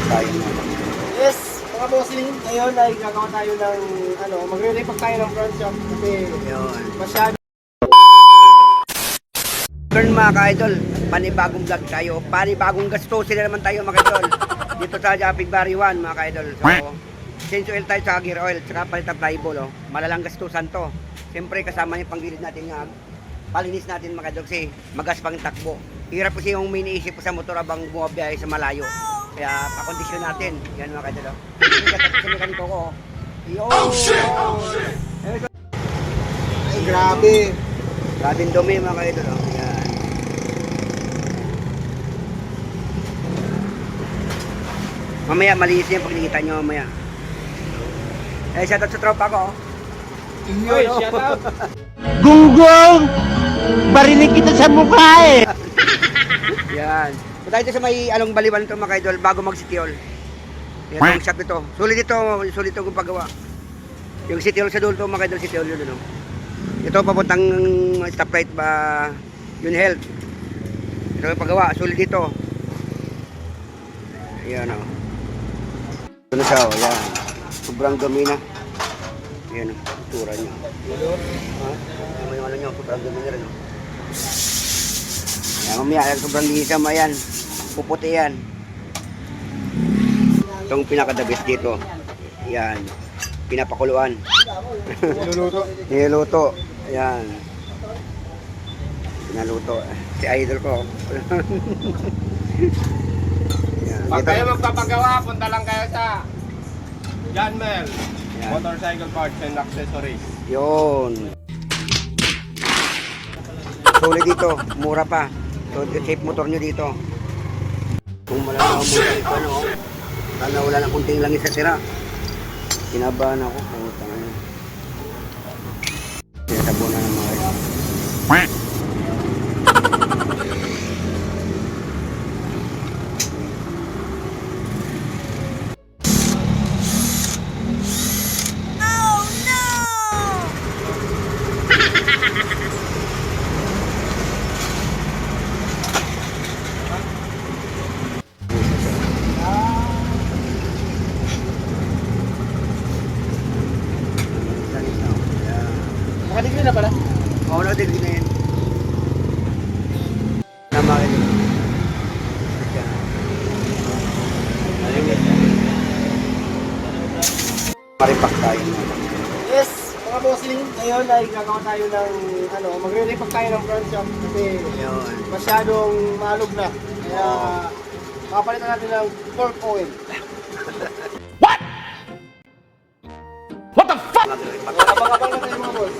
tayo. Yes, mga bossing, ngayon ay gagawa tayo ng magre-repag tayo ng front shop kasi Yun. masyado. Turn mga ka-idol, panibagong vlog tayo, panibagong gastusin na naman tayo mga ka-idol. Dito sa Japig Bari 1 mga ka-idol. So, change oil tayo sa gear oil, saka palit ang flyball. Oh. Malalang gastusan to. Siyempre kasama yung panggilid natin nga, palinis natin mga ka-idol kasi magaspang takbo. Hirap kasi yung miniisip ko sa motor habang bumabiyahe sa malayo. Kaya pakondisyon natin. Yan mga ka-idol. Hindi ka tapos sa mekaniko ko. Oh shit! Ay, grabe. Grabing dumi mga ka-idol. Oh. Yan. Mamaya malinis yung pagkikita nyo mamaya. Eh, shoutout sa tropa ko. Oy, shout out. Gunggong! Barinig kita sa mukha eh! Yan. Punta dito sa may along baliwan ito mga idol bago mag-City-Hall. Yan ang shop ito. Sulit ito kung paggawa. Yung City-Hall sa dulo ito mga idol, City-Hall yun. Ano? Ito papuntang stoplight ba yun health. Ito yung paggawa, sulit dito. Yan o. Ito na siya o, yan. Sobrang dumi na. Yan o, itsura niya. Ha? May ano niya, sobrang dumi na rin o. Yan, mamaya, sobrang linis mo yan. Puputi yan. Itong pinakadabis dito. Yan. Pinapakuluan. Niluluto. Niluto. Yan. Pinaluto. Si idol ko. Yan. Pag Dito. kayo magpapagawa, punta lang kayo sa John Mel, Yan. Motorcycle Parts and Accessories. Yun. Sulit dito. Mura pa. So, safe motor nyo dito. Kung malalaman mo dito, ano, sana wala na kunting langis sa sira. Kinabahan ako. Putang ina. Sinasabunan ng mga ito. Nakadigli na pala. Oo, nakadigli na yan. Namakin din. Maripak tayo. Yes, mga bossing, ngayon ay gagawa tayo ng magre-repag tayo ng front shop kasi Yun. masyadong maalog na. Kaya papalitan natin ng fork oil. Maripak. Abang-abang na tayo mga boss.